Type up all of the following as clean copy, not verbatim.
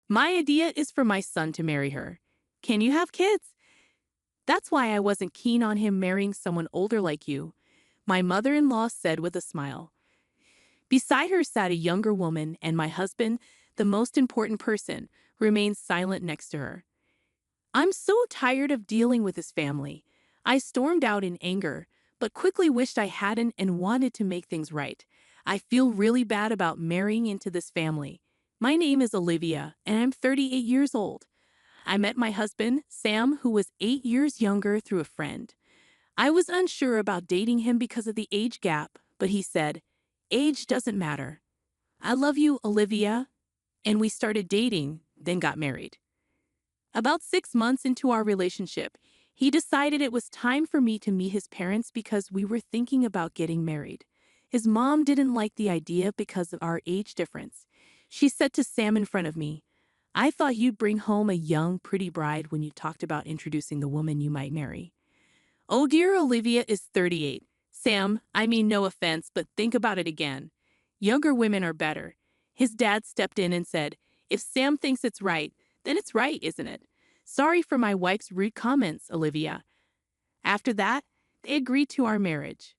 My idea is for my son to marry her. Can you have kids? That's why I wasn't keen on him marrying someone older like you, my mother-in-law said with a smile. Beside her sat a younger woman, and my husband, the most important person, remained silent next to her. I'm so tired of dealing with his family. I stormed out in anger, but quickly wished I hadn't and wanted to make things right. I feel really bad about marrying into this family. My name is Olivia, and I'm 38 years old. I met my husband, Sam, who was 8 years younger, through a friend. I was unsure about dating him because of the age gap, but he said, "Age doesn't matter. I love you, Olivia." And we started dating, then got married. About 6 months into our relationship, he decided it was time for me to meet his parents because we were thinking about getting married. His mom didn't like the idea because of our age difference. She said to Sam in front of me, "I thought you'd bring home a young, pretty bride when you talked about introducing the woman you might marry." Oh dear, Olivia is 38. Sam, I mean no offense, but think about it again. Younger women are better. His dad stepped in and said, "If Sam thinks it's right, then it's right, isn't it? Sorry for my wife's rude comments, Olivia." After that, they agreed to our marriage.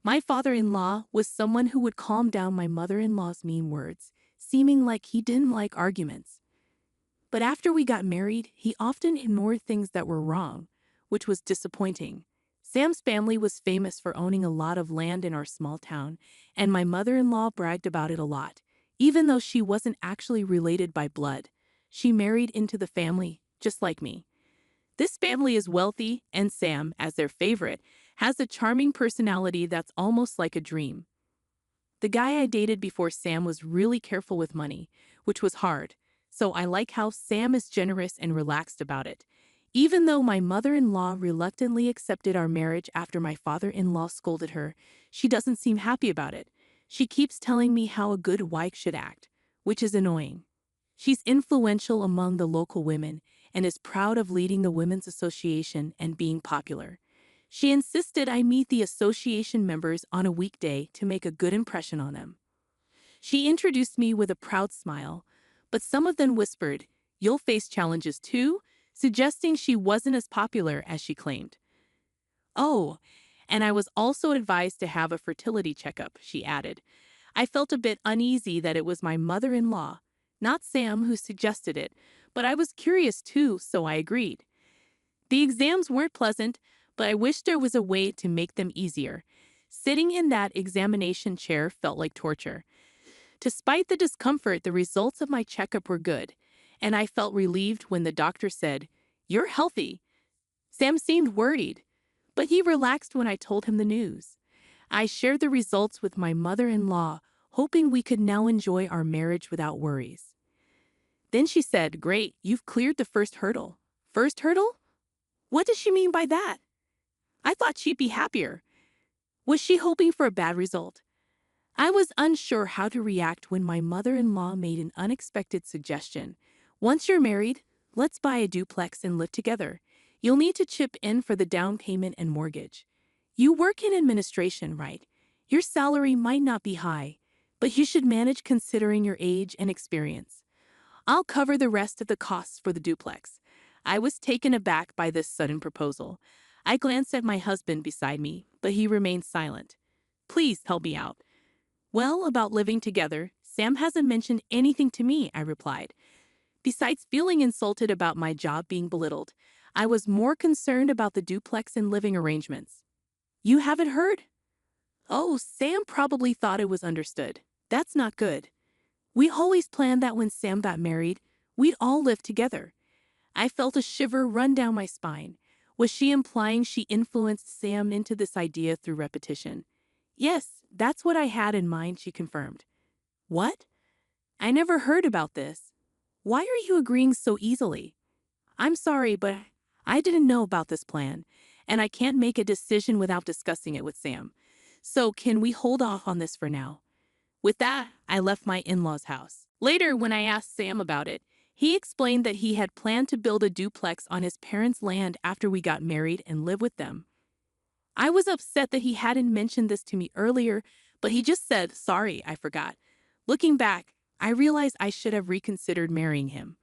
My father-in-law was someone who would calm down my mother-in-law's mean words, seeming like he didn't like arguments. But after we got married, he often ignored things that were wrong, which was disappointing. Sam's family was famous for owning a lot of land in our small town, and my mother-in-law bragged about it a lot. Even though she wasn't actually related by blood, she married into the family, just like me. This family is wealthy, and Sam, as their favorite, has a charming personality that's almost like a dream. The guy I dated before Sam was really careful with money, which was hard, so I like how Sam is generous and relaxed about it. Even though my mother-in-law reluctantly accepted our marriage after my father-in-law scolded her, she doesn't seem happy about it. She keeps telling me how a good wife should act, which is annoying. She's influential among the local women and is proud of leading the Women's Association and being popular. She insisted I meet the association members on a weekday to make a good impression on them. She introduced me with a proud smile, but some of them whispered, "You'll face challenges too," suggesting she wasn't as popular as she claimed. "Oh, and I was also advised to have a fertility checkup," she added. I felt a bit uneasy that it was my mother-in-law, not Sam, who suggested it, but I was curious too, so I agreed. The exams weren't pleasant, but I wished there was a way to make them easier. Sitting in that examination chair felt like torture. Despite the discomfort, the results of my checkup were good, and I felt relieved when the doctor said, "You're healthy." Sam seemed worried, but he relaxed when I told him the news. I shared the results with my mother-in-law, hoping we could now enjoy our marriage without worries. Then she said, "Great, you've cleared the first hurdle." First hurdle? What does she mean by that? I thought she'd be happier. Was she hoping for a bad result? I was unsure how to react when my mother-in-law made an unexpected suggestion. "Once you're married, let's buy a duplex and live together. You'll need to chip in for the down payment and mortgage. You work in administration, right? Your salary might not be high, but you should manage considering your age and experience. I'll cover the rest of the costs for the duplex." I was taken aback by this sudden proposal. I glanced at my husband beside me, but he remained silent. "Please help me out." "Well, about living together, Sam hasn't mentioned anything to me," I replied. Besides feeling insulted about my job being belittled, I was more concerned about the duplex and living arrangements. "You haven't heard?" "Oh, Sam probably thought it was understood. That's not good. We always planned that when Sam got married, we'd all live together." I felt a shiver run down my spine. Was she implying she influenced Sam into this idea through repetition? "Yes, that's what I had in mind," she confirmed. "What? I never heard about this. Why are you agreeing so easily?" "I'm sorry, but I didn't know about this plan, and I can't make a decision without discussing it with Sam. So can we hold off on this for now?" With that, I left my in-laws' house. Later, when I asked Sam about it, he explained that he had planned to build a duplex on his parents' land after we got married and live with them. I was upset that he hadn't mentioned this to me earlier, but he just said, "Sorry, I forgot." Looking back, I realized I should have reconsidered marrying him.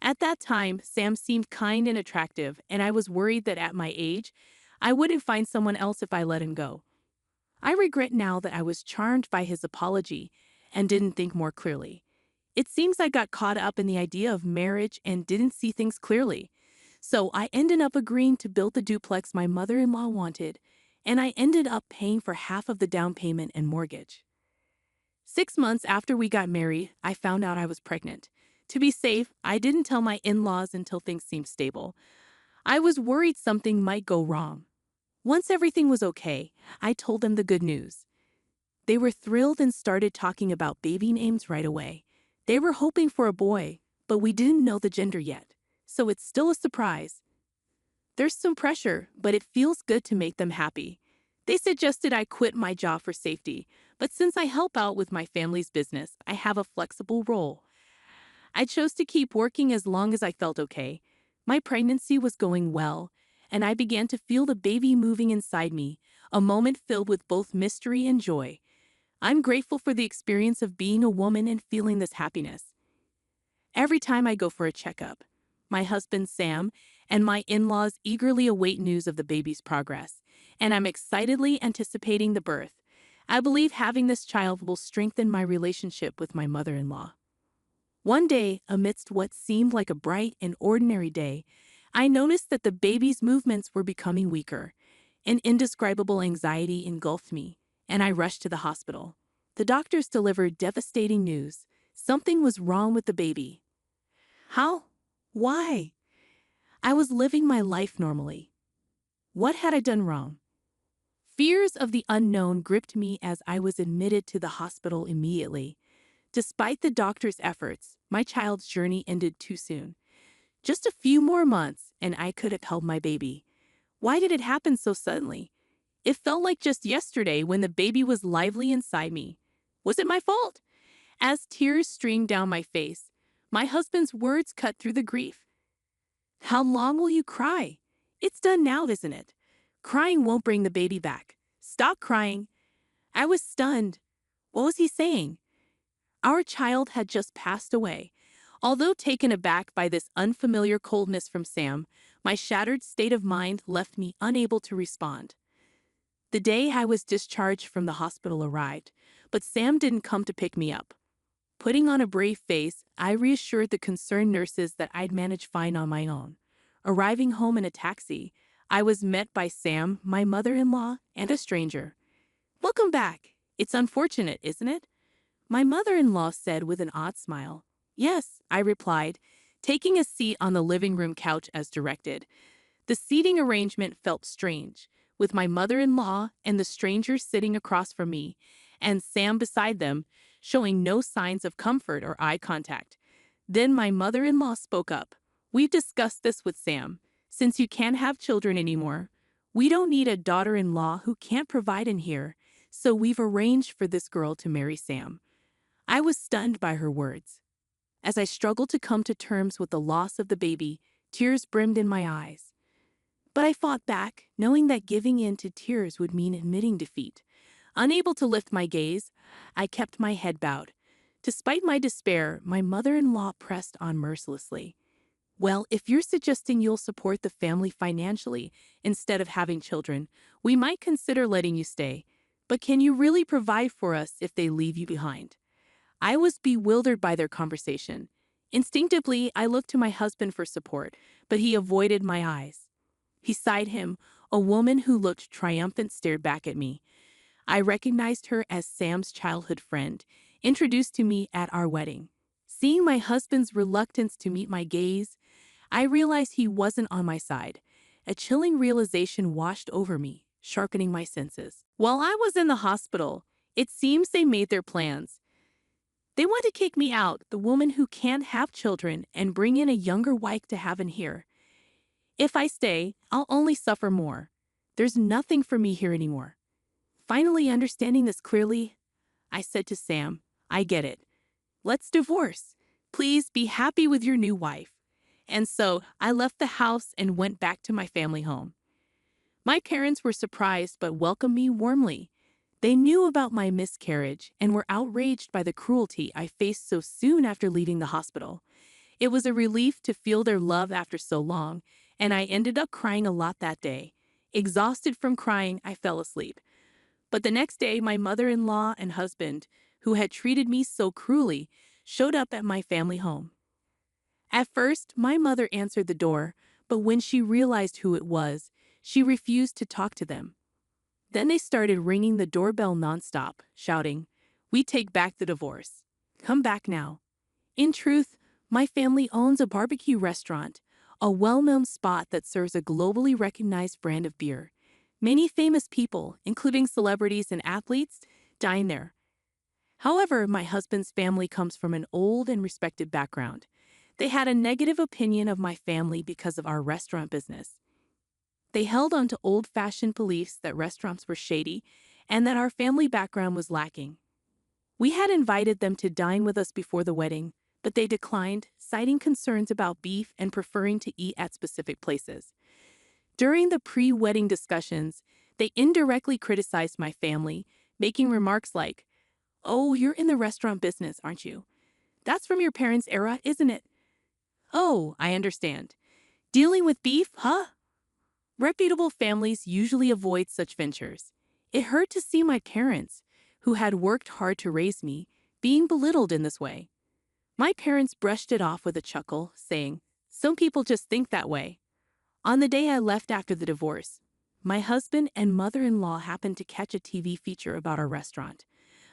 At that time, Sam seemed kind and attractive, and I was worried that at my age, I wouldn't find someone else if I let him go. I regret now that I was charmed by his apology and didn't think more clearly. It seems I got caught up in the idea of marriage and didn't see things clearly. So I ended up agreeing to build the duplex my mother-in-law wanted, and I ended up paying for half of the down payment and mortgage. 6 months after we got married, I found out I was pregnant. To be safe, I didn't tell my in-laws until things seemed stable. I was worried something might go wrong. Once everything was okay, I told them the good news. They were thrilled and started talking about baby names right away. They were hoping for a boy, but we didn't know the gender yet, so it's still a surprise. There's some pressure, but it feels good to make them happy. They suggested I quit my job for safety, but since I help out with my family's business, I have a flexible role. I chose to keep working as long as I felt okay. My pregnancy was going well, and I began to feel the baby moving inside me, a moment filled with both mystery and joy. I'm grateful for the experience of being a woman and feeling this happiness. Every time I go for a checkup, my husband Sam and my in-laws eagerly await news of the baby's progress, and I'm excitedly anticipating the birth. I believe having this child will strengthen my relationship with my mother-in-law. One day, amidst what seemed like a bright and ordinary day, I noticed that the baby's movements were becoming weaker. An indescribable anxiety engulfed me, and I rushed to the hospital. The doctors delivered devastating news. Something was wrong with the baby. How? Why? I was living my life normally. What had I done wrong? Fears of the unknown gripped me as I was admitted to the hospital immediately. Despite the doctor's efforts, my child's journey ended too soon. Just a few more months, and I could have held my baby. Why did it happen so suddenly? It felt like just yesterday when the baby was lively inside me. Was it my fault? As tears streamed down my face, my husband's words cut through the grief. How long will you cry? It's done now, isn't it? Crying won't bring the baby back. Stop crying. I was stunned. What was he saying? Our child had just passed away. Although taken aback by this unfamiliar coldness from Sam, my shattered state of mind left me unable to respond. The day I was discharged from the hospital arrived, but Sam didn't come to pick me up. Putting on a brave face, I reassured the concerned nurses that I'd manage fine on my own. Arriving home in a taxi, I was met by Sam, my mother-in-law, and a stranger. Welcome back. It's unfortunate, isn't it? My mother-in-law said with an odd smile. Yes, I replied, taking a seat on the living room couch as directed. The seating arrangement felt strange, with my mother-in-law and the stranger sitting across from me, and Sam beside them, showing no signs of comfort or eye contact. Then my mother-in-law spoke up. We've discussed this with Sam. Since you can't have children anymore, we don't need a daughter-in-law who can't provide in here, so we've arranged for this girl to marry Sam. I was stunned by her words. As I struggled to come to terms with the loss of the baby, tears brimmed in my eyes. But I fought back, knowing that giving in to tears would mean admitting defeat. Unable to lift my gaze, I kept my head bowed. Despite my despair, my mother-in-law pressed on mercilessly. Well, if you're suggesting you'll support the family financially instead of having children, we might consider letting you stay. But can you really provide for us if they leave you behind? I was bewildered by their conversation. Instinctively, I looked to my husband for support, but he avoided my eyes. Beside him, a woman who looked triumphant stared back at me. I recognized her as Sam's childhood friend, introduced to me at our wedding. Seeing my husband's reluctance to meet my gaze, I realized he wasn't on my side. A chilling realization washed over me, sharpening my senses. While I was in the hospital, it seems they made their plans. They want to kick me out, the woman who can't have children, and bring in a younger wife to have in here. If I stay, I'll only suffer more. There's nothing for me here anymore. Finally understanding this clearly, I said to Sam, I get it. Let's divorce. Please be happy with your new wife. And so I left the house and went back to my family home. My parents were surprised but welcomed me warmly. They knew about my miscarriage and were outraged by the cruelty I faced so soon after leaving the hospital. It was a relief to feel their love after so long, and I ended up crying a lot that day. Exhausted from crying, I fell asleep. But the next day, my mother-in-law and husband, who had treated me so cruelly, showed up at my family home. At first, my mother answered the door, but when she realized who it was, she refused to talk to them. Then they started ringing the doorbell nonstop, shouting, "We take back the divorce. Come back now." In truth, my family owns a barbecue restaurant, a well-known spot that serves a globally recognized brand of beer. Many famous people, including celebrities and athletes, dine there. However, my husband's family comes from an old and respected background. They had a negative opinion of my family because of our restaurant business. They held on to old-fashioned beliefs that restaurants were shady and that our family background was lacking. We had invited them to dine with us before the wedding, but they declined, citing concerns about beef and preferring to eat at specific places. During the pre-wedding discussions, they indirectly criticized my family, making remarks like, "Oh, you're in the restaurant business, aren't you? That's from your parents' era, isn't it? Oh, I understand. Dealing with beef, huh?" Reputable families usually avoid such ventures. It hurt to see my parents, who had worked hard to raise me, being belittled in this way. My parents brushed it off with a chuckle, saying, "Some people just think that way." On the day I left after the divorce, my husband and mother-in-law happened to catch a TV feature about our restaurant.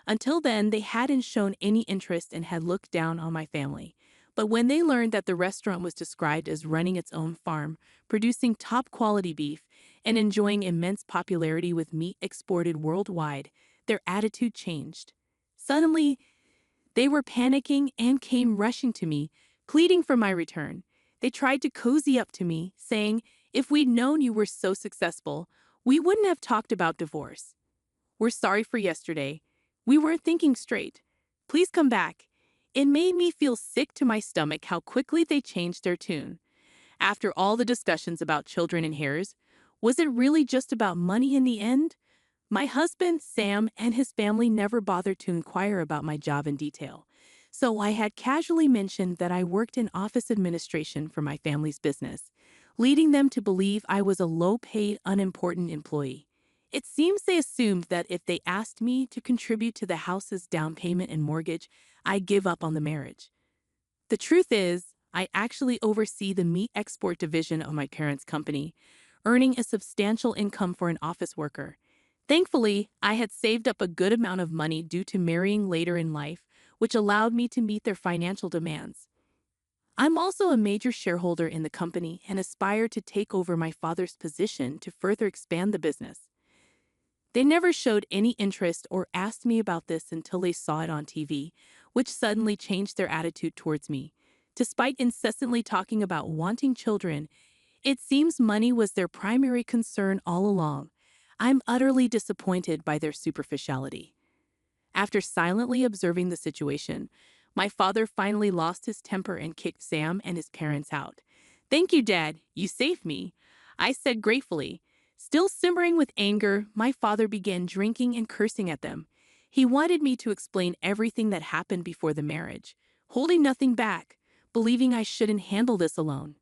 Until then, they hadn't shown any interest and had looked down on my family. But when they learned that the restaurant was described as running its own farm, producing top-quality beef, and enjoying immense popularity with meat exported worldwide, their attitude changed. Suddenly, they were panicking and came rushing to me, pleading for my return. They tried to cozy up to me, saying, "If we'd known you were so successful, we wouldn't have talked about divorce. We're sorry for yesterday. We weren't thinking straight. Please come back." It made me feel sick to my stomach how quickly they changed their tune. After all the discussions about children and heirs, was it really just about money in the end? My husband, Sam, and his family never bothered to inquire about my job in detail, so I had casually mentioned that I worked in office administration for my family's business, leading them to believe I was a low-paid, unimportant employee. It seems they assumed that if they asked me to contribute to the house's down payment and mortgage, I'd give up on the marriage. The truth is, I actually oversee the meat export division of my parents' company, earning a substantial income for an office worker. Thankfully, I had saved up a good amount of money due to marrying later in life, which allowed me to meet their financial demands. I'm also a major shareholder in the company and aspire to take over my father's position to further expand the business. They never showed any interest or asked me about this until they saw it on TV, which suddenly changed their attitude towards me. Despite incessantly talking about wanting children, it seems money was their primary concern all along. I'm utterly disappointed by their superficiality. After silently observing the situation, my father finally lost his temper and kicked Sam and his parents out. "Thank you, Dad. You saved me," I said gratefully. Still simmering with anger, my father began drinking and cursing at them. He wanted me to explain everything that happened before the marriage, holding nothing back, believing I shouldn't handle this alone.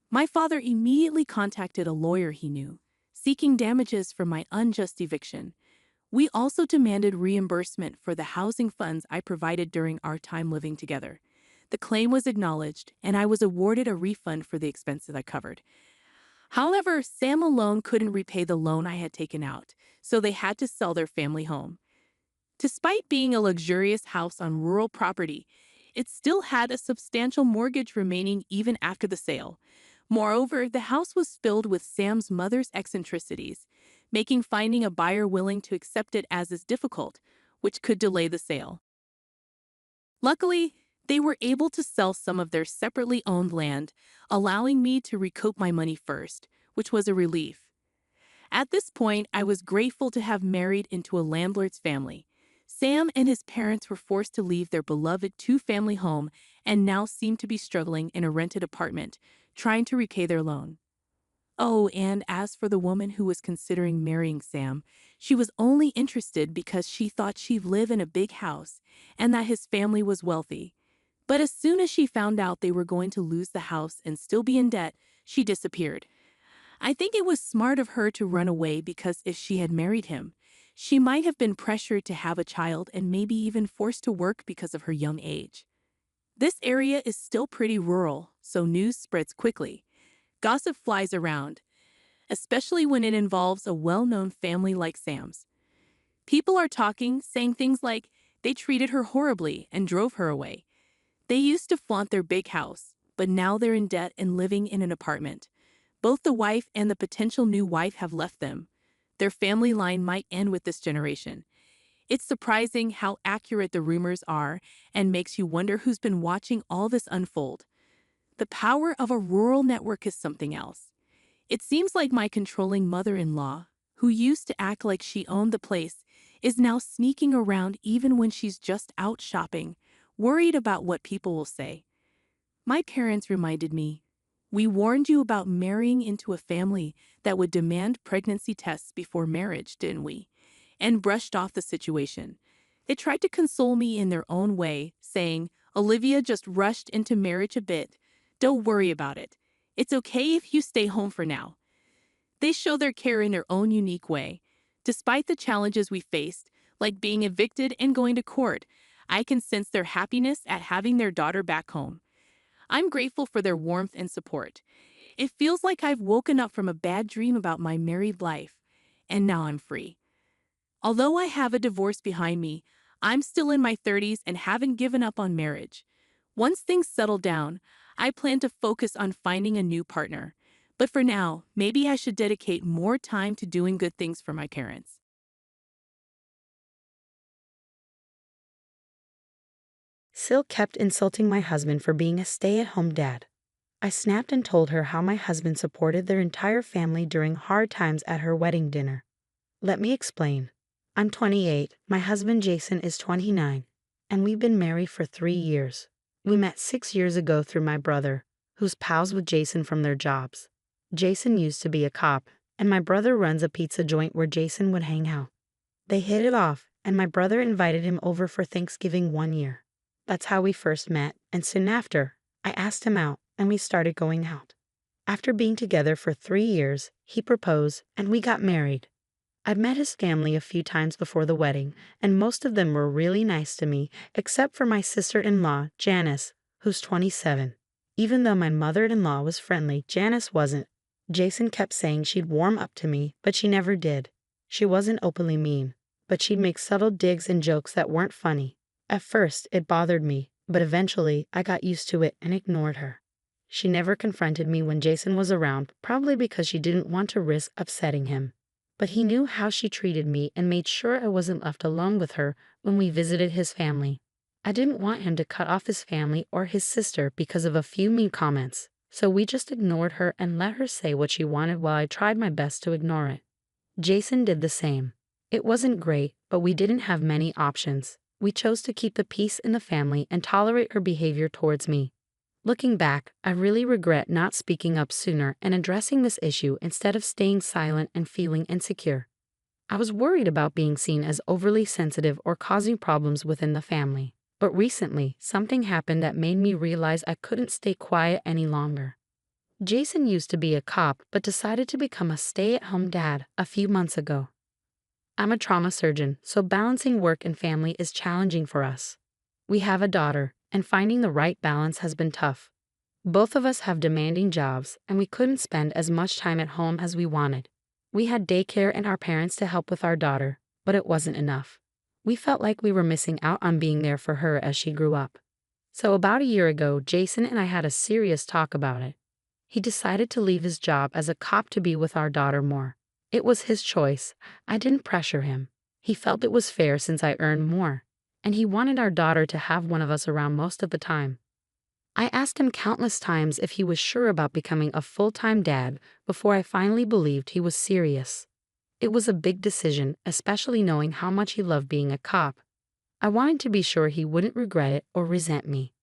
My father immediately contacted a lawyer he knew, seeking damages for my unjust eviction. We also demanded reimbursement for the housing funds I provided during our time living together. The claim was acknowledged, and I was awarded a refund for the expenses I covered. However, Sam alone couldn't repay the loan I had taken out, so they had to sell their family home. Despite being a luxurious house on rural property, it still had a substantial mortgage remaining even after the sale. Moreover, the house was filled with Sam's mother's eccentricities, making finding a buyer willing to accept it as is difficult, which could delay the sale. Luckily, they were able to sell some of their separately owned land, allowing me to recoup my money first, which was a relief. At this point, I was grateful to have married into a landlord's family. Sam and his parents were forced to leave their beloved two-family home and now seemed to be struggling in a rented apartment, trying to repay their loan. Oh, and as for the woman who was considering marrying Sam, she was only interested because she thought she'd live in a big house and that his family was wealthy. But as soon as she found out they were going to lose the house and still be in debt, she disappeared. I think it was smart of her to run away because if she had married him, she might have been pressured to have a child and maybe even forced to work because of her young age. This area is still pretty rural, so news spreads quickly. Gossip flies around, especially when it involves a well-known family like Sam's. People are talking, saying things like they treated her horribly and drove her away. They used to flaunt their big house, but now they're in debt and living in an apartment. Both the wife and the potential new wife have left them. Their family line might end with this generation. It's surprising how accurate the rumors are and makes you wonder who's been watching all this unfold. The power of a rural network is something else. It seems like my controlling mother-in-law, who used to act like she owned the place, is now sneaking around even when she's just out shopping, worried about what people will say. My parents reminded me, we warned you about marrying into a family that would demand pregnancy tests before marriage, didn't we? And brushed off the situation. They tried to console me in their own way, saying, Olivia just rushed into marriage a bit. Don't worry about it. It's okay if you stay home for now. They show their care in their own unique way. Despite the challenges we faced, like being evicted and going to court, I can sense their happiness at having their daughter back home. I'm grateful for their warmth and support. It feels like I've woken up from a bad dream about my married life, and now I'm free. Although I have a divorce behind me, I'm still in my 30s and haven't given up on marriage. Once things settle down, I plan to focus on finding a new partner. But for now, maybe I should dedicate more time to doing good things for my parents. Sil kept insulting my husband for being a stay-at-home dad. I snapped and told her how my husband supported their entire family during hard times at her wedding dinner. Let me explain. I'm 28, my husband Jason is 29, and we've been married for 3 years. We met 6 years ago through my brother, who's pals with Jason from their jobs. Jason used to be a cop, and my brother runs a pizza joint where Jason would hang out. They hit it off, and my brother invited him over for Thanksgiving one year. That's how we first met, and soon after, I asked him out, and we started going out. After being together for 3 years, he proposed, and we got married. I've met his family a few times before the wedding, and most of them were really nice to me, except for my sister-in-law, Janice, who's 27. Even though my mother-in-law was friendly, Janice wasn't. Jason kept saying she'd warm up to me, but she never did. She wasn't openly mean, but she'd make subtle digs and jokes that weren't funny. At first, it bothered me, but eventually I got used to it and ignored her. She never confronted me when Jason was around, probably because she didn't want to risk upsetting him. But he knew how she treated me and made sure I wasn't left alone with her when we visited his family. I didn't want him to cut off his family or his sister because of a few mean comments, so we just ignored her and let her say what she wanted while I tried my best to ignore it. Jason did the same. It wasn't great, but we didn't have many options. We chose to keep the peace in the family and tolerate her behavior towards me. Looking back, I really regret not speaking up sooner and addressing this issue instead of staying silent and feeling insecure. I was worried about being seen as overly sensitive or causing problems within the family. But recently, something happened that made me realize I couldn't stay quiet any longer. Jason used to be a cop but decided to become a stay-at-home dad a few months ago. I'm a trauma surgeon, so balancing work and family is challenging for us. We have a daughter, and finding the right balance has been tough. Both of us have demanding jobs, and we couldn't spend as much time at home as we wanted. We had daycare and our parents to help with our daughter, but it wasn't enough. We felt like we were missing out on being there for her as she grew up. So about a year ago, Jason and I had a serious talk about it. He decided to leave his job as a cop to be with our daughter more. It was his choice. I didn't pressure him. He felt it was fair since I earned more, and he wanted our daughter to have one of us around most of the time. I asked him countless times if he was sure about becoming a full-time dad before I finally believed he was serious. It was a big decision, especially knowing how much he loved being a cop. I wanted to be sure he wouldn't regret it or resent me.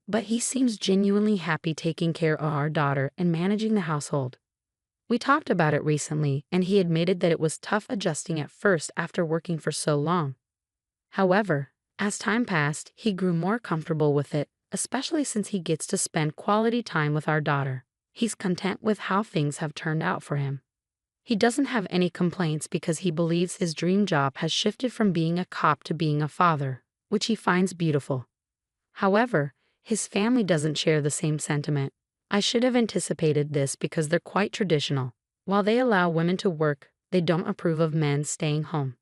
But he seems genuinely happy taking care of our daughter and managing the household. We talked about it recently, and he admitted that it was tough adjusting at first after working for so long. However, as time passed, he grew more comfortable with it, especially since he gets to spend quality time with our daughter. He's content with how things have turned out for him. He doesn't have any complaints because he believes his dream job has shifted from being a cop to being a father, which he finds beautiful. However, his family doesn't share the same sentiment. I should have anticipated this because they're quite traditional. While they allow women to work, they don't approve of men staying home.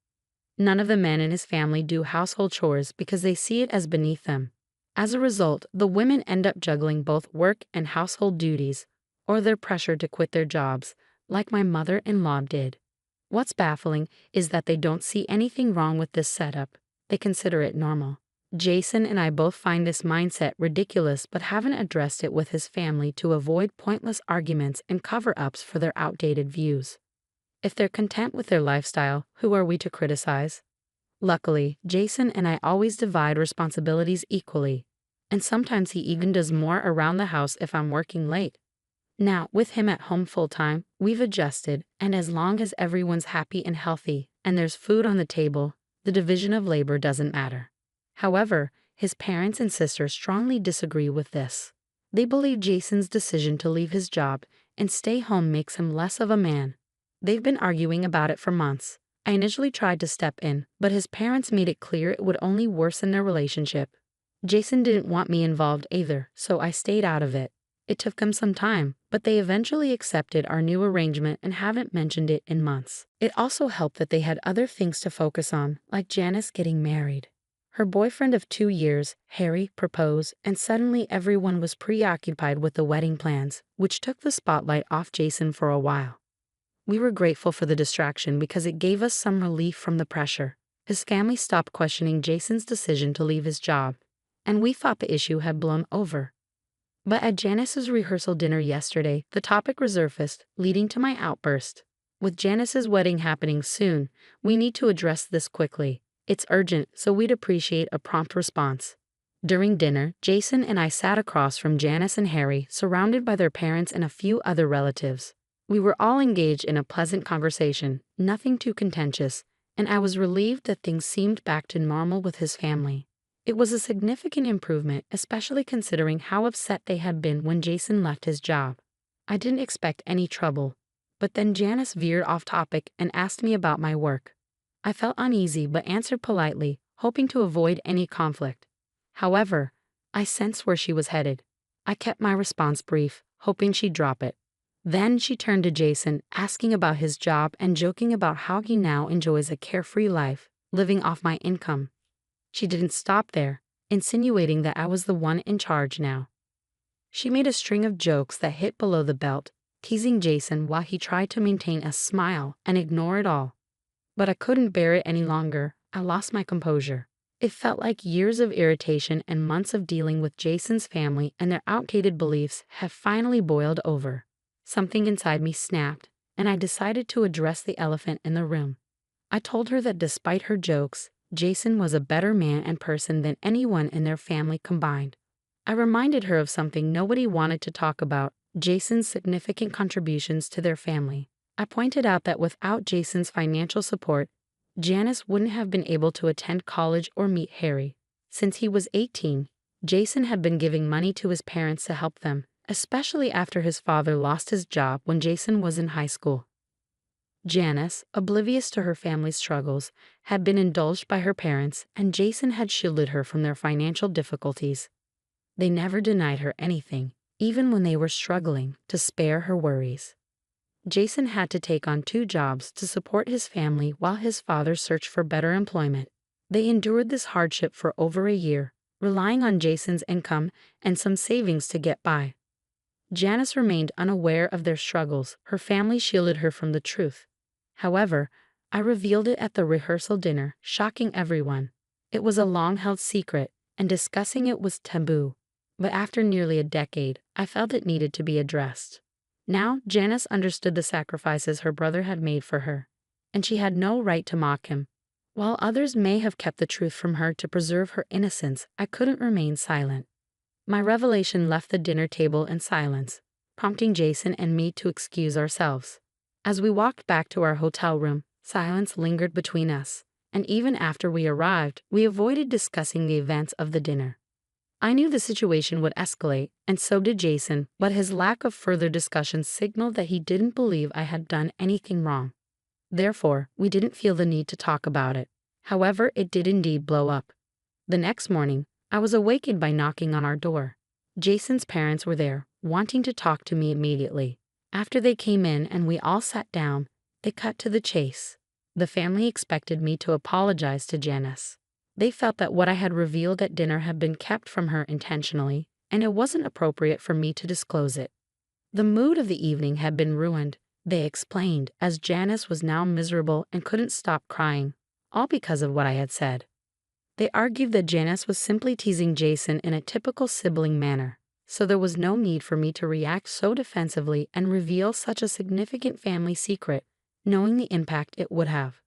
None of the men in his family do household chores because they see it as beneath them. As a result, the women end up juggling both work and household duties, or they're pressured to quit their jobs, like my mother-in-law did. What's baffling is that they don't see anything wrong with this setup. They consider it normal. Jason and I both find this mindset ridiculous but haven't addressed it with his family to avoid pointless arguments and cover-ups for their outdated views. If they're content with their lifestyle, who are we to criticize? Luckily, Jason and I always divide responsibilities equally, and sometimes he even does more around the house if I'm working late. Now, with him at home full-time, we've adjusted, and as long as everyone's happy and healthy, and there's food on the table, the division of labor doesn't matter. However, his parents and sisters strongly disagree with this. They believe Jason's decision to leave his job and stay home makes him less of a man. They've been arguing about it for months. I initially tried to step in, but his parents made it clear it would only worsen their relationship. Jason didn't want me involved either, so I stayed out of it. It took them some time, but they eventually accepted our new arrangement and haven't mentioned it in months. It also helped that they had other things to focus on, like Janice getting married. Her boyfriend of 2 years, Harry, proposed, and suddenly everyone was preoccupied with the wedding plans, which took the spotlight off Jason for a while. We were grateful for the distraction because it gave us some relief from the pressure. His family stopped questioning Jason's decision to leave his job, and we thought the issue had blown over. But at Janice's rehearsal dinner yesterday, the topic resurfaced, leading to my outburst. With Janice's wedding happening soon, we need to address this quickly. It's urgent, so we'd appreciate a prompt response. During dinner, Jason and I sat across from Janice and Harry, surrounded by their parents and a few other relatives. We were all engaged in a pleasant conversation, nothing too contentious, and I was relieved that things seemed back to normal with his family. It was a significant improvement, especially considering how upset they had been when Jason left his job. I didn't expect any trouble, but then Janice veered off topic and asked me about my work. I felt uneasy but answered politely, hoping to avoid any conflict. However, I sensed where she was headed. I kept my response brief, hoping she'd drop it. Then she turned to Jason, asking about his job and joking about how he now enjoys a carefree life, living off my income. She didn't stop there, insinuating that I was the one in charge now. She made a string of jokes that hit below the belt, teasing Jason while he tried to maintain a smile and ignore it all. But I couldn't bear it any longer. I lost my composure. It felt like years of irritation and months of dealing with Jason's family and their outdated beliefs have finally boiled over. Something inside me snapped, and I decided to address the elephant in the room. I told her that despite her jokes, Jason was a better man and person than anyone in their family combined. I reminded her of something nobody wanted to talk about, Jason's significant contributions to their family. I pointed out that without Jason's financial support, Janice wouldn't have been able to attend college or meet Harry. Since he was 18, Jason had been giving money to his parents to help them, especially after his father lost his job when Jason was in high school. Janice, oblivious to her family's struggles, had been indulged by her parents, and Jason had shielded her from their financial difficulties. They never denied her anything, even when they were struggling, to spare her worries. Jason had to take on 2 jobs to support his family while his father searched for better employment. They endured this hardship for over a year, relying on Jason's income and some savings to get by. Janice remained unaware of their struggles. Her family shielded her from the truth. However, I revealed it at the rehearsal dinner, shocking everyone. It was a long-held secret, and discussing it was taboo. But after nearly a decade, I felt it needed to be addressed. Now, Janice understood the sacrifices her brother had made for her, and she had no right to mock him. While others may have kept the truth from her to preserve her innocence, I couldn't remain silent. My revelation left the dinner table in silence. prompting Jason and me to excuse ourselves. As we walked back to our hotel room, silence lingered between us, and even after we arrived, we avoided discussing the events of the dinner. I knew the situation would escalate, and so did Jason, but his lack of further discussion signaled that he didn't believe I had done anything wrong. Therefore, we didn't feel the need to talk about it. However, it did indeed blow up. The next morning, I was awakened by knocking on our door. Jason's parents were there, wanting to talk to me immediately. After they came in and we all sat down, they cut to the chase. The family expected me to apologize to Janice. They felt that what I had revealed at dinner had been kept from her intentionally, and it wasn't appropriate for me to disclose it. The mood of the evening had been ruined, they explained, as Janice was now miserable and couldn't stop crying, all because of what I had said. They argued that Janice was simply teasing Jason in a typical sibling manner, so there was no need for me to react so defensively and reveal such a significant family secret, knowing the impact it would have.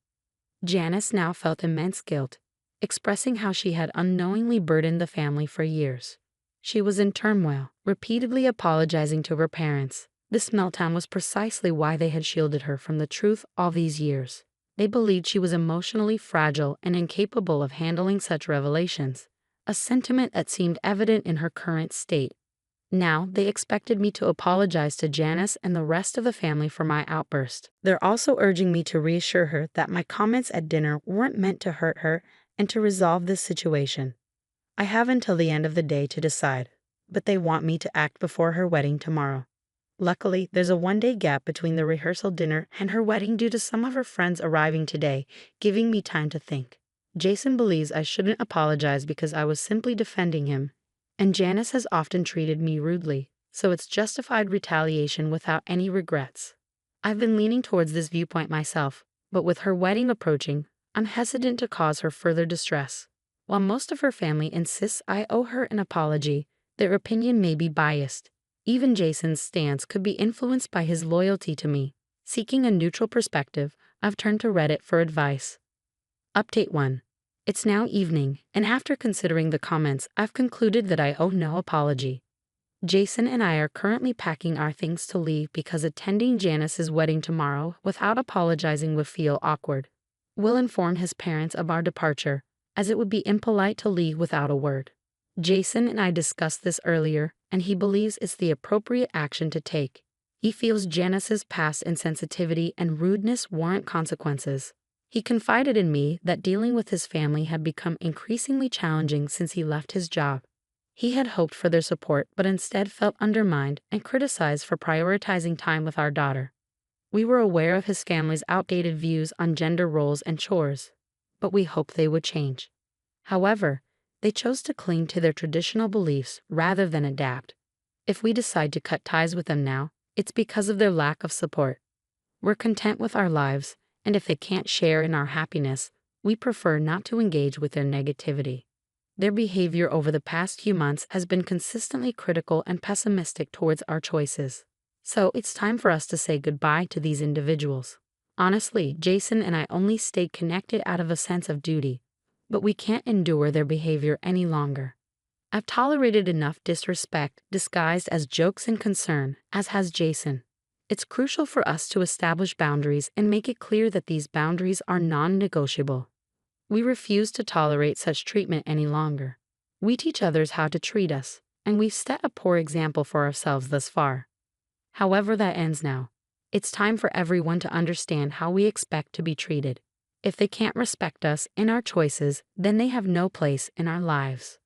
Janice now felt immense guilt, expressing how she had unknowingly burdened the family for years. She was in turmoil, repeatedly apologizing to her parents. This meltdown was precisely why they had shielded her from the truth all these years. They believed she was emotionally fragile and incapable of handling such revelations, a sentiment that seemed evident in her current state. Now, they expected me to apologize to Janice and the rest of the family for my outburst. They're also urging me to reassure her that my comments at dinner weren't meant to hurt her and to resolve this situation. I have until the end of the day to decide, but they want me to act before her wedding tomorrow. Luckily, there's a one-day gap between the rehearsal dinner and her wedding due to some of her friends arriving today, giving me time to think. Jason believes I shouldn't apologize because I was simply defending him, and Janice has often treated me rudely, so it's justified retaliation without any regrets. I've been leaning towards this viewpoint myself, but with her wedding approaching, I'm hesitant to cause her further distress. While most of her family insists I owe her an apology, their opinion may be biased. Even Jason's stance could be influenced by his loyalty to me. Seeking a neutral perspective, I've turned to Reddit for advice. Update 1. It's now evening, and after considering the comments, I've concluded that I owe no apology. Jason and I are currently packing our things to leave because attending Janice's wedding tomorrow without apologizing would feel awkward. We'll inform his parents of our departure, as it would be impolite to leave without a word. Jason and I discussed this earlier, and he believes it's the appropriate action to take. He feels Janice's past insensitivity and rudeness warrant consequences. He confided in me that dealing with his family had become increasingly challenging since he left his job. He had hoped for their support but instead felt undermined and criticized for prioritizing time with our daughter. We were aware of his family's outdated views on gender roles and chores, but we hoped they would change. However, they chose to cling to their traditional beliefs rather than adapt. If we decide to cut ties with them now, it's because of their lack of support. We're content with our lives, and if they can't share in our happiness, we prefer not to engage with their negativity. Their behavior over the past few months has been consistently critical and pessimistic towards our choices. So it's time for us to say goodbye to these individuals. Honestly, Jason and I only stayed connected out of a sense of duty, but we can't endure their behavior any longer. I've tolerated enough disrespect disguised as jokes and concern, as has Jason. It's crucial for us to establish boundaries and make it clear that these boundaries are non-negotiable. We refuse to tolerate such treatment any longer. We teach others how to treat us, and we've set a poor example for ourselves thus far. However that ends now, it's time for everyone to understand how we expect to be treated. If they can't respect us and our choices, then they have no place in our lives.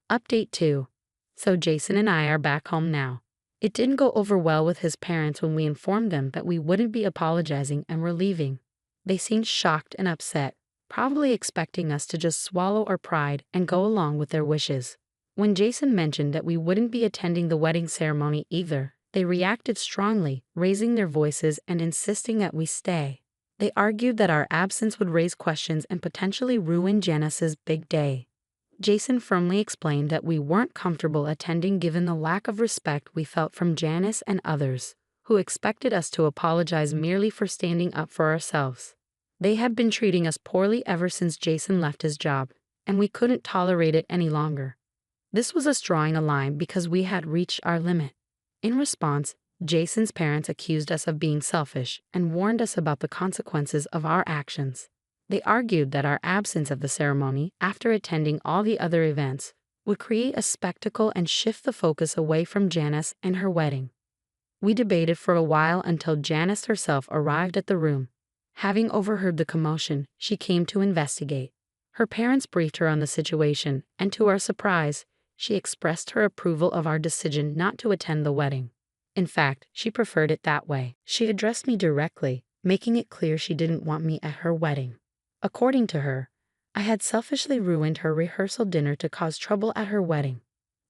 Update 2. So Jason and I are back home now. It didn't go over well with his parents when we informed them that we wouldn't be apologizing and we're leaving. They seemed shocked and upset, probably expecting us to just swallow our pride and go along with their wishes. When Jason mentioned that we wouldn't be attending the wedding ceremony either, they reacted strongly, raising their voices and insisting that we stay. They argued that our absence would raise questions and potentially ruin Janice's big day. Jason firmly explained that we weren't comfortable attending given the lack of respect we felt from Janice and others, who expected us to apologize merely for standing up for ourselves. They had been treating us poorly ever since Jason left his job, and we couldn't tolerate it any longer. This was us drawing a line because we had reached our limit. In response, Jason's parents accused us of being selfish and warned us about the consequences of our actions. They argued that our absence of the ceremony, after attending all the other events, would create a spectacle and shift the focus away from Janice and her wedding. We debated for a while until Janice herself arrived at the room. Having overheard the commotion, she came to investigate. Her parents briefed her on the situation, and to our surprise, she expressed her approval of our decision not to attend the wedding. In fact, she preferred it that way. She addressed me directly, making it clear she didn't want me at her wedding. According to her, I had selfishly ruined her rehearsal dinner to cause trouble at her wedding.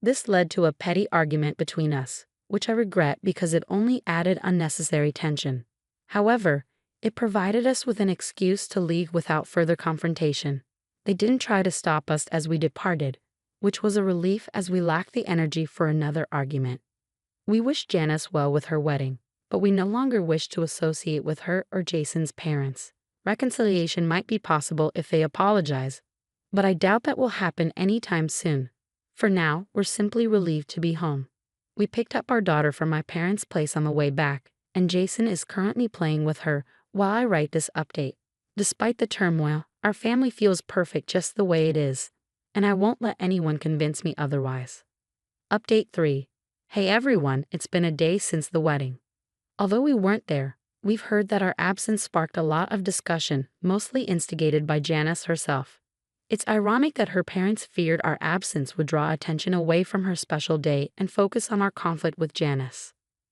This led to a petty argument between us, which I regret because it only added unnecessary tension. However, it provided us with an excuse to leave without further confrontation. They didn't try to stop us as we departed, which was a relief as we lacked the energy for another argument. We wished Janice well with her wedding, but we no longer wished to associate with her or Jason's parents. Reconciliation might be possible if they apologize, but I doubt that will happen anytime soon. For now, we're simply relieved to be home. We picked up our daughter from my parents' place on the way back, and Jason is currently playing with her while I write this update. Despite the turmoil, our family feels perfect just the way it is, and I won't let anyone convince me otherwise. Update 3. Hey everyone, it's been a day since the wedding. Although we weren't there, we've heard that our absence sparked a lot of discussion, mostly instigated by Janice herself. It's ironic that her parents feared our absence would draw attention away from her special day and focus on our conflict with Janice.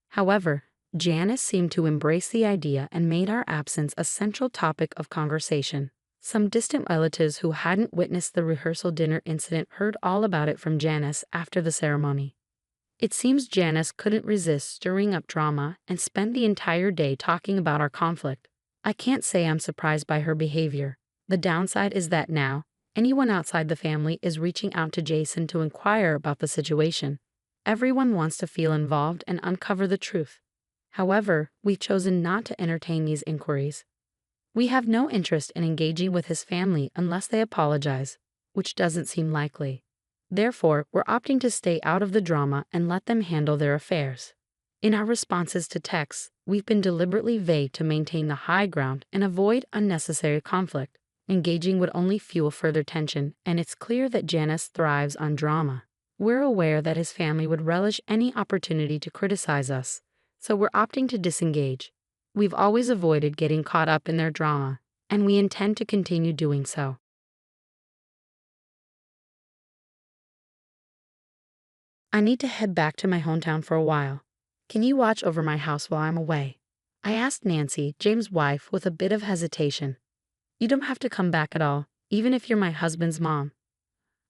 However, Janice seemed to embrace the idea and made our absence a central topic of conversation. Some distant relatives who hadn't witnessed the rehearsal dinner incident heard all about it from Janice after the ceremony. It seems Janice couldn't resist stirring up drama and spent the entire day talking about our conflict. I can't say I'm surprised by her behavior. The downside is that now, anyone outside the family is reaching out to Jason to inquire about the situation. Everyone wants to feel involved and uncover the truth. However, we've chosen not to entertain these inquiries. We have no interest in engaging with his family unless they apologize, which doesn't seem likely. Therefore, we're opting to stay out of the drama and let them handle their affairs. In our responses to texts, we've been deliberately vague to maintain the high ground and avoid unnecessary conflict. Engaging would only fuel further tension, and it's clear that Janice thrives on drama. We're aware that his family would relish any opportunity to criticize us, so we're opting to disengage. We've always avoided getting caught up in their drama, and we intend to continue doing so. I need to head back to my hometown for a while. Can you watch over my house while I'm away? I asked Nancy, James' wife, with a bit of hesitation. You don't have to come back at all, even if you're my husband's mom.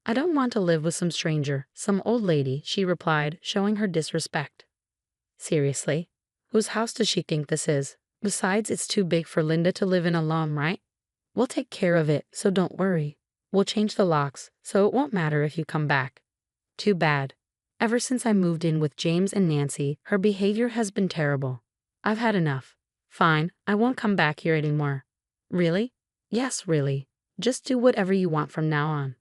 I don't want to live with some stranger, some old lady, she replied, showing her disrespect. Seriously? Whose house does she think this is? Besides, it's too big for Linda to live in alone, right? We'll take care of it, so don't worry. We'll change the locks, so it won't matter if you come back. Too bad. Ever since I moved in with James and Nancy, her behavior has been terrible. I've had enough. Fine, I won't come back here anymore. Really? Yes, really. Just do whatever you want from now on.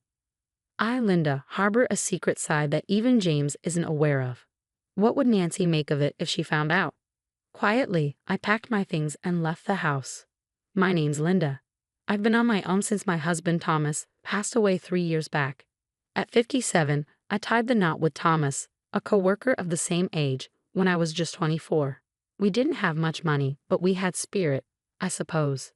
I, Linda, harbor a secret side that even James isn't aware of. What would Nancy make of it if she found out? Quietly, I packed my things and left the house. My name's Linda. I've been on my own since my husband Thomas passed away 3 years back. At 57, I tied the knot with Thomas, a coworker of the same age, when I was just 24. We didn't have much money, but we had spirit, I suppose.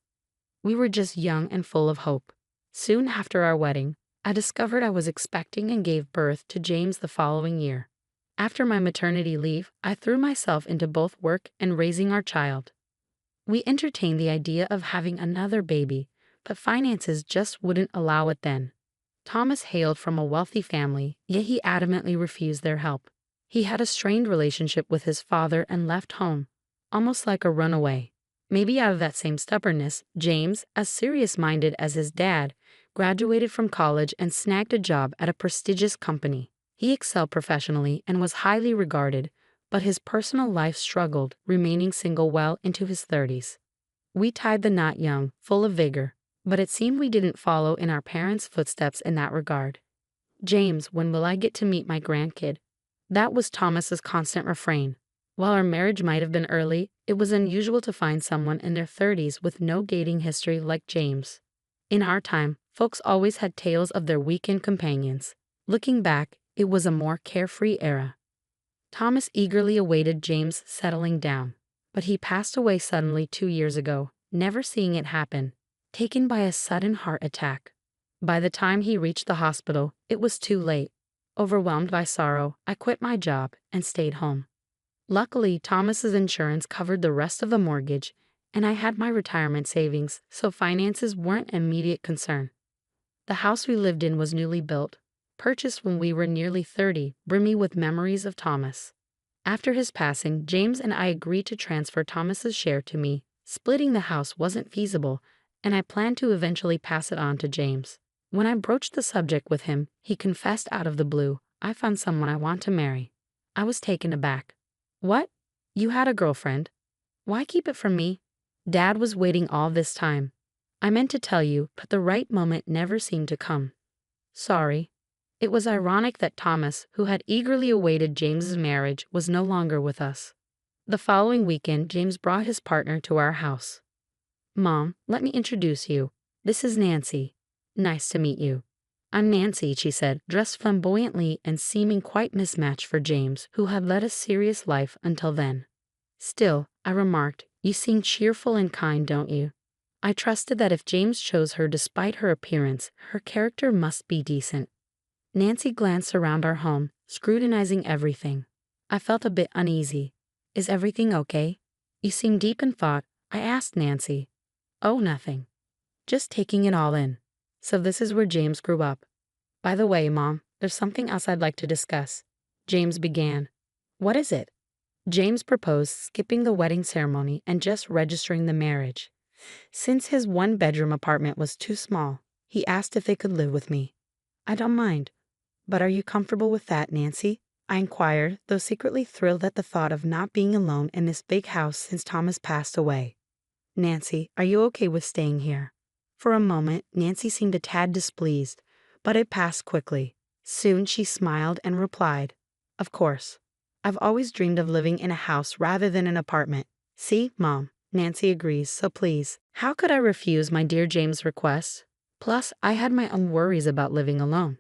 We were just young and full of hope. Soon after our wedding, I discovered I was expecting and gave birth to James the following year. After my maternity leave, I threw myself into both work and raising our child. We entertained the idea of having another baby, but finances just wouldn't allow it then. Thomas hailed from a wealthy family, yet he adamantly refused their help. He had a strained relationship with his father and left home, almost like a runaway. Maybe out of that same stubbornness, James, as serious-minded as his dad, graduated from college and snagged a job at a prestigious company. He excelled professionally and was highly regarded, but his personal life struggled, remaining single well into his 30s. We tied the knot young, full of vigor, but it seemed we didn't follow in our parents' footsteps in that regard. James, when will I get to meet my grandkid? That was Thomas's constant refrain. While our marriage might have been early, it was unusual to find someone in their 30s with no dating history like James. In our time, folks always had tales of their weekend companions. Looking back, it was a more carefree era. Thomas eagerly awaited James settling down, but he passed away suddenly 2 years ago, never seeing it happen, taken by a sudden heart attack. By the time he reached the hospital, it was too late. Overwhelmed by sorrow, I quit my job and stayed home. Luckily, Thomas's insurance covered the rest of the mortgage, and I had my retirement savings, so finances weren't an immediate concern. The house we lived in was newly built, purchased when we were nearly 30, brimming with memories of Thomas. After his passing, James and I agreed to transfer Thomas's share to me. Splitting the house wasn't feasible, and I planned to eventually pass it on to James. When I broached the subject with him, he confessed out of the blue, "I found someone I want to marry." I was taken aback. "What? You had a girlfriend? Why keep it from me?" Dad was waiting all this time. "I meant to tell you, but the right moment never seemed to come." "Sorry." It was ironic that Thomas, who had eagerly awaited James's marriage, was no longer with us. The following weekend, James brought his partner to our house. "Mom, let me introduce you. This is Nancy. Nice to meet you." "I'm Nancy," she said, dressed flamboyantly and seeming quite mismatched for James, who had led a serious life until then. "Still," I remarked, "you seem cheerful and kind, don't you?" I trusted that if James chose her despite her appearance, her character must be decent. Nancy glanced around our home, scrutinizing everything. I felt a bit uneasy. "Is everything okay? You seem deep in thought," I asked Nancy. "Oh, nothing. Just taking it all in. So this is where James grew up. By the way, Mom, there's something else I'd like to discuss." James began. "What is it?" James proposed skipping the wedding ceremony and just registering the marriage. Since his one-bedroom apartment was too small, he asked if they could live with me. "I don't mind. But are you comfortable with that, Nancy?" I inquired, though secretly thrilled at the thought of not being alone in this big house since Thomas passed away. "Nancy, are you okay with staying here?" For a moment, Nancy seemed a tad displeased, but it passed quickly. Soon she smiled and replied, "Of course. I've always dreamed of living in a house rather than an apartment." "See, Mom, Nancy agrees, so please, how could I refuse my dear James' request? Plus, I had my own worries about living alone.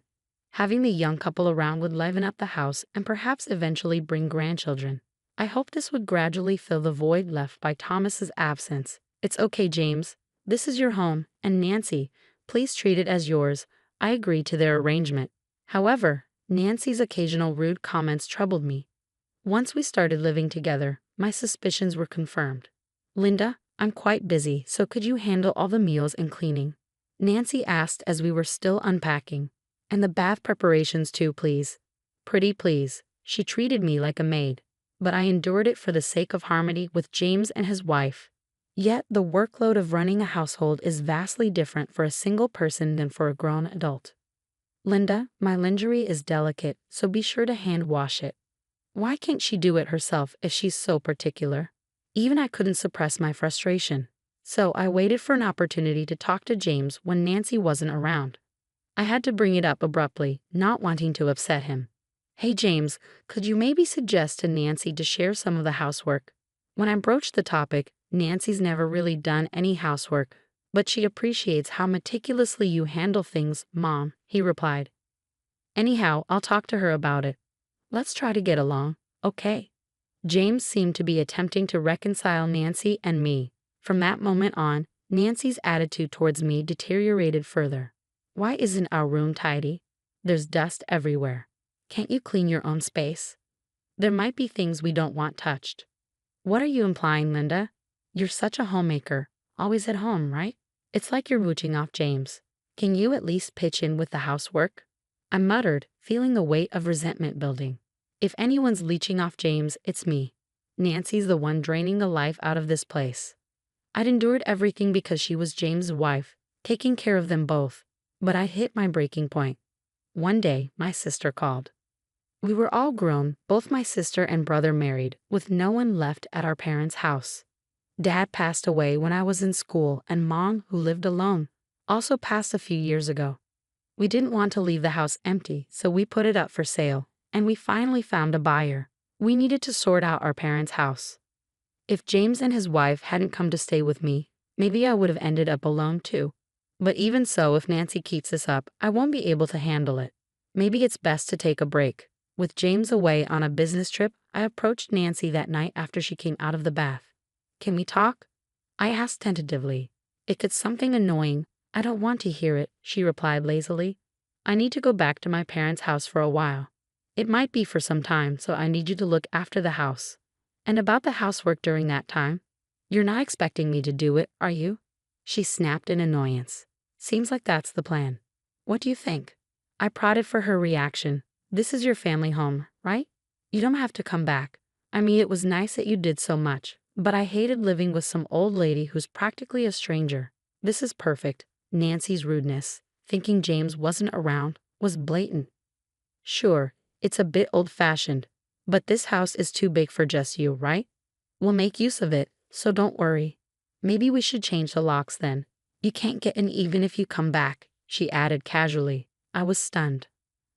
Having the young couple around would liven up the house and perhaps eventually bring grandchildren. I hope this would gradually fill the void left by Thomas's absence. "It's okay, James. This is your home, and Nancy, please treat it as yours." I agreed to their arrangement. However, Nancy's occasional rude comments troubled me. Once we started living together, my suspicions were confirmed. "Linda, I'm quite busy, so could you handle all the meals and cleaning?" Nancy asked as we were still unpacking. "And the bath preparations too, please." Pretty please. She treated me like a maid, but I endured it for the sake of harmony with James and his wife. Yet the workload of running a household is vastly different for a single person than for a grown adult. "Linda, my lingerie is delicate, so be sure to hand wash it." Why can't she do it herself if she's so particular? Even I couldn't suppress my frustration. So I waited for an opportunity to talk to James when Nancy wasn't around. I had to bring it up abruptly, not wanting to upset him. "Hey James, could you maybe suggest to Nancy to share some of the housework?" When I broached the topic, "Nancy's never really done any housework, but she appreciates how meticulously you handle things, Mom," he replied. "Anyhow, I'll talk to her about it. Let's try to get along, okay?" James seemed to be attempting to reconcile Nancy and me. From that moment on, Nancy's attitude towards me deteriorated further. "Why isn't our room tidy? There's dust everywhere. Can't you clean your own space? There might be things we don't want touched." "What are you implying, Linda? You're such a homemaker, always at home, right?" "It's like you're mooching off James. Can you at least pitch in with the housework?" I muttered, feeling the weight of resentment building. If anyone's leeching off James, it's me. Nancy's the one draining the life out of this place. I'd endured everything because she was James' wife, taking care of them both. But I hit my breaking point. One day, my sister called. We were all grown, both my sister and brother married, with no one left at our parents' house. Dad passed away when I was in school, and Mom, who lived alone, also passed a few years ago. We didn't want to leave the house empty, so we put it up for sale, and we finally found a buyer. We needed to sort out our parents' house. If James and his wife hadn't come to stay with me, maybe I would have ended up alone too. But even so, if Nancy keeps this up, I won't be able to handle it. Maybe it's best to take a break. With James away on a business trip, I approached Nancy that night after she came out of the bath. Can we talk? I asked tentatively. If it's something annoying, I don't want to hear it, she replied lazily. I need to go back to my parents' house for a while. It might be for some time, so I need you to look after the house. And about the housework during that time? You're not expecting me to do it, are you? She snapped in annoyance. Seems like that's the plan. What do you think? I prodded for her reaction. This is your family home, right? You don't have to come back. I mean, it was nice that you did so much, but I hated living with some old lady who's practically a stranger. This is perfect. Nancy's rudeness, thinking James wasn't around, was blatant. Sure, it's a bit old-fashioned, but this house is too big for just you, right? We'll make use of it, so don't worry. Maybe we should change the locks then. You can't get in even if you come back, she added casually. I was stunned.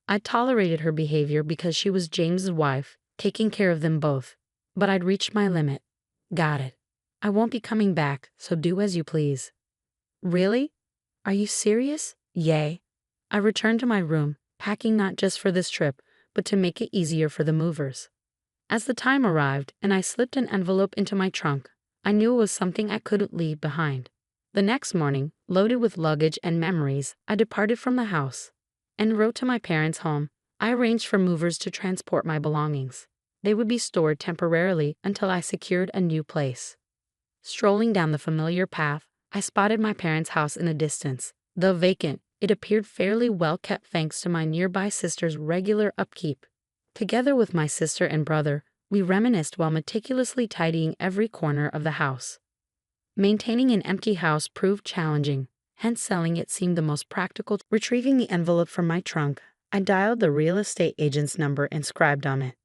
I tolerated her behavior because she was James's wife, taking care of them both. But I'd reached my limit. Got it. I won't be coming back, so do as you please. Really? Are you serious? Yay. I returned to my room, packing not just for this trip, but to make it easier for the movers. As the time arrived and I slipped an envelope into my trunk, I knew it was something I couldn't leave behind. The next morning, loaded with luggage and memories, I departed from the house. En route to my parents' home, I arranged for movers to transport my belongings. They would be stored temporarily until I secured a new place. Strolling down the familiar path, I spotted my parents' house in the distance. Though vacant, it appeared fairly well kept thanks to my nearby sister's regular upkeep. Together with my sister and brother, we reminisced while meticulously tidying every corner of the house. Maintaining an empty house proved challenging, hence selling it seemed the most practical. Retrieving the envelope from my trunk, I dialed the real estate agent's number inscribed on it.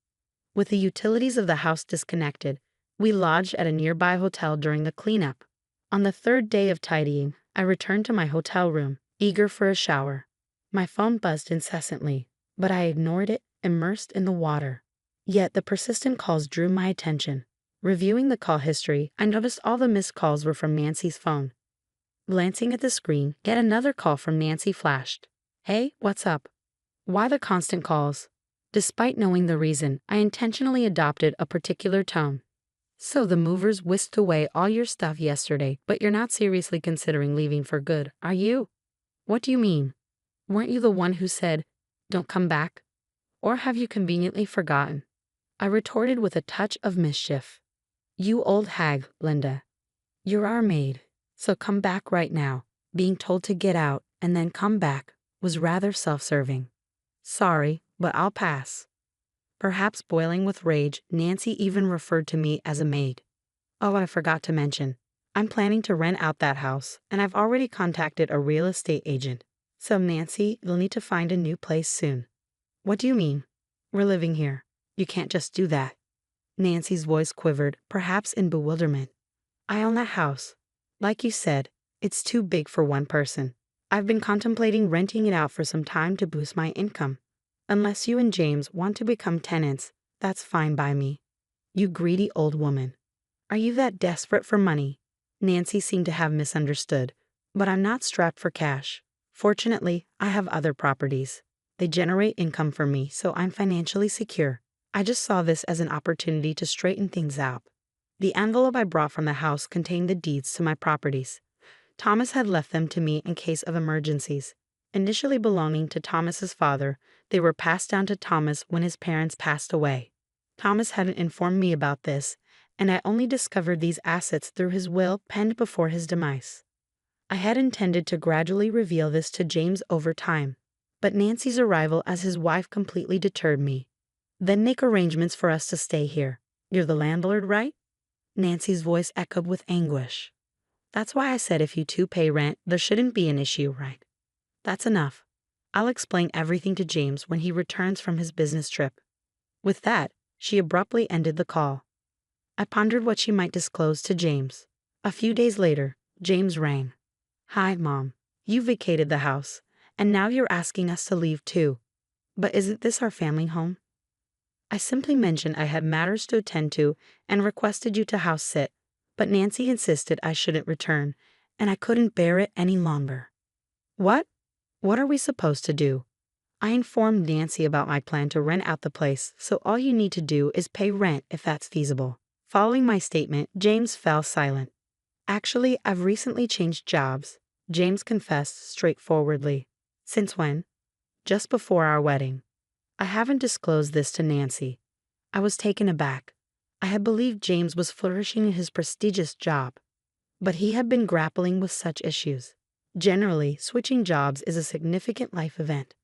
With the utilities of the house disconnected, we lodged at a nearby hotel during the cleanup. On the third day of tidying, I returned to my hotel room, eager for a shower. My phone buzzed incessantly, but I ignored it, immersed in the water. Yet the persistent calls drew my attention. Reviewing the call history, I noticed all the missed calls were from Nancy's phone. Glancing at the screen, yet another call from Nancy flashed. Hey, what's up? Why the constant calls? Despite knowing the reason, I intentionally adopted a particular tone. So the movers whisked away all your stuff yesterday, but you're not seriously considering leaving for good, are you? What do you mean? Weren't you the one who said, don't come back? Or have you conveniently forgotten? I retorted with a touch of mischief. You old hag, Linda. You're our maid, so come back right now. Being told to get out and then come back was rather self-serving. Sorry, but I'll pass. Perhaps boiling with rage, Nancy even referred to me as a maid. Oh, I forgot to mention. I'm planning to rent out that house, and I've already contacted a real estate agent. So Nancy, you'll need to find a new place soon. What do you mean? We're living here. You can't just do that. Nancy's voice quivered, perhaps in bewilderment. I own that house. Like you said, it's too big for one person. I've been contemplating renting it out for some time to boost my income. Unless you and James want to become tenants, that's fine by me. You greedy old woman. Are you that desperate for money? Nancy seemed to have misunderstood, but I'm not strapped for cash. Fortunately, I have other properties. They generate income for me, so I'm financially secure. I just saw this as an opportunity to straighten things out. The envelope I brought from the house contained the deeds to my properties. Thomas had left them to me in case of emergencies. Initially belonging to Thomas's father, they were passed down to Thomas when his parents passed away. Thomas hadn't informed me about this, and I only discovered these assets through his will penned before his demise. I had intended to gradually reveal this to James over time, but Nancy's arrival as his wife completely deterred me. Then make arrangements for us to stay here. You're the landlord, right? Nancy's voice echoed with anguish. That's why I said if you two pay rent, there shouldn't be an issue, right? That's enough. I'll explain everything to James when he returns from his business trip. With that, she abruptly ended the call. I pondered what she might disclose to James. A few days later, James rang. Hi, Mom. You vacated the house, and now you're asking us to leave too. But isn't this our family home? I simply mentioned I had matters to attend to and requested you to house sit, but Nancy insisted I shouldn't return, and I couldn't bear it any longer. What? What are we supposed to do? I informed Nancy about my plan to rent out the place, so all you need to do is pay rent if that's feasible. Following my statement, James fell silent. Actually, I've recently changed jobs, James confessed straightforwardly. Since when? Just before our wedding. I haven't disclosed this to Nancy. I was taken aback. I had believed James was flourishing in his prestigious job, but he had been grappling with such issues. Generally, switching jobs is a significant life event.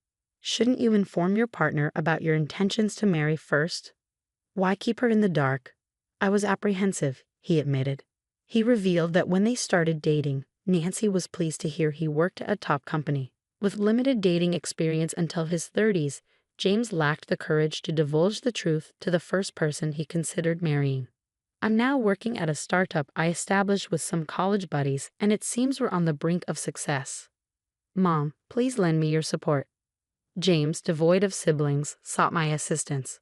Shouldn't you inform your partner about your intentions to marry first? Why keep her in the dark? I was apprehensive, he admitted. He revealed that when they started dating, Nancy was pleased to hear he worked at a top company. With limited dating experience until his 30s, James lacked the courage to divulge the truth to the first person he considered marrying. I'm now working at a startup I established with some college buddies, and it seems we're on the brink of success. Mom, please lend me your support. James, devoid of siblings, sought my assistance.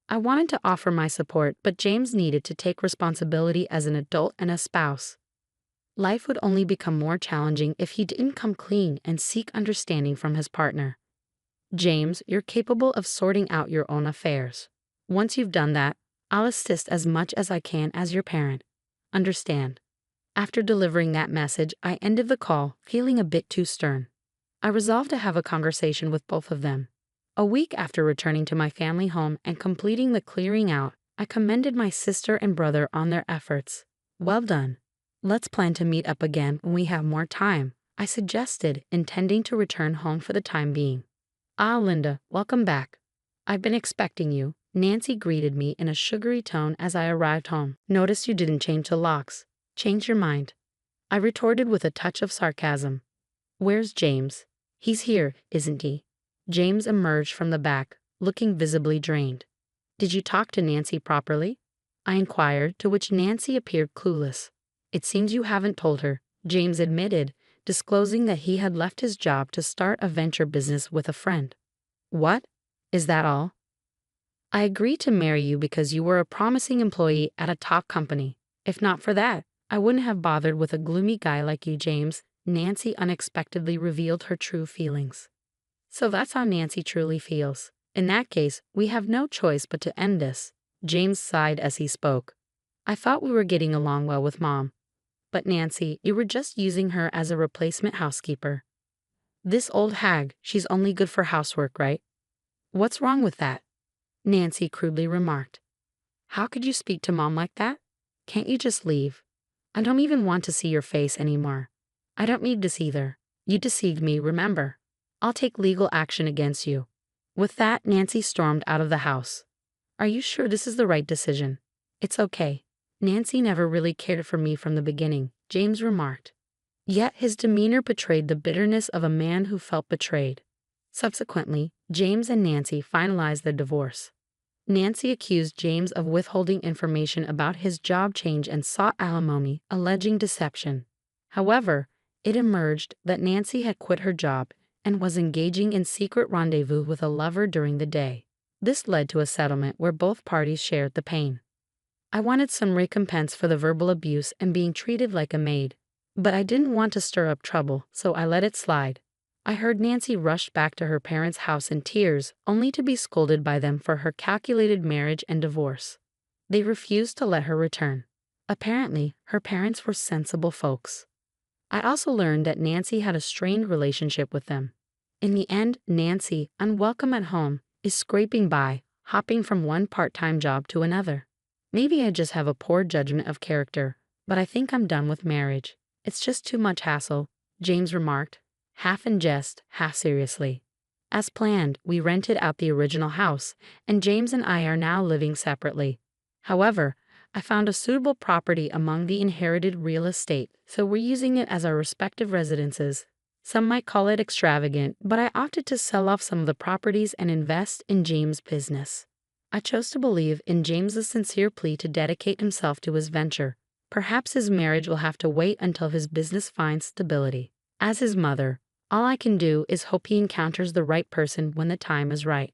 I wanted to offer my support, but James needed to take responsibility as an adult and a spouse. Life would only become more challenging if he didn't come clean and seek understanding from his partner. James, you're capable of sorting out your own affairs. Once you've done that, I'll assist as much as I can as your parent. Understand? After delivering that message, I ended the call, feeling a bit too stern. I resolved to have a conversation with both of them. A week after returning to my family home and completing the clearing out, I commended my sister and brother on their efforts. Well done. Let's plan to meet up again when we have more time, I suggested, intending to return home for the time being. Ah, Linda, welcome back. I've been expecting you, Nancy greeted me in a sugary tone as I arrived home. Notice you didn't change the locks. Change your mind. I retorted with a touch of sarcasm. Where's James? He's here, isn't he? James emerged from the back, looking visibly drained. Did you talk to Nancy properly? I inquired, to which Nancy appeared clueless. It seems you haven't told her, James admitted, disclosing that he had left his job to start a venture business with a friend. What? Is that all? I agreed to marry you because you were a promising employee at a top company. If not for that, I wouldn't have bothered with a gloomy guy like you, James. Nancy unexpectedly revealed her true feelings. So that's how Nancy truly feels. In that case, we have no choice but to end this. James sighed as he spoke. I thought we were getting along well with Mom. But Nancy, you were just using her as a replacement housekeeper. This old hag, she's only good for housework, right? What's wrong with that? Nancy crudely remarked. How could you speak to Mom like that? Can't you just leave? I don't even want to see your face anymore. I don't need deceiver. You deceived me, remember? I'll take legal action against you. With that, Nancy stormed out of the house. Are you sure this is the right decision? It's okay. Nancy never really cared for me from the beginning, James remarked. Yet his demeanor betrayed the bitterness of a man who felt betrayed. Subsequently, James and Nancy finalized their divorce. Nancy accused James of withholding information about his job change and sought alimony, alleging deception. However, it emerged that Nancy had quit her job and was engaging in secret rendezvous with a lover during the day. This led to a settlement where both parties shared the pain. I wanted some recompense for the verbal abuse and being treated like a maid, but I didn't want to stir up trouble, so I let it slide. I heard Nancy rushed back to her parents' house in tears, only to be scolded by them for her calculated marriage and divorce. They refused to let her return. Apparently, her parents were sensible folks. I also learned that Nancy had a strained relationship with them. In the end, Nancy, unwelcome at home, is scraping by, hopping from one part-time job to another. Maybe I just have a poor judgment of character, but I think I'm done with marriage. It's just too much hassle, James remarked, half in jest, half seriously. As planned, we rented out the original house, and James and I are now living separately. However, I found a suitable property among the inherited real estate, so we're using it as our respective residences. Some might call it extravagant, but I opted to sell off some of the properties and invest in James' business. I chose to believe in James's sincere plea to dedicate himself to his venture. Perhaps his marriage will have to wait until his business finds stability. As his mother, all I can do is hope he encounters the right person when the time is right.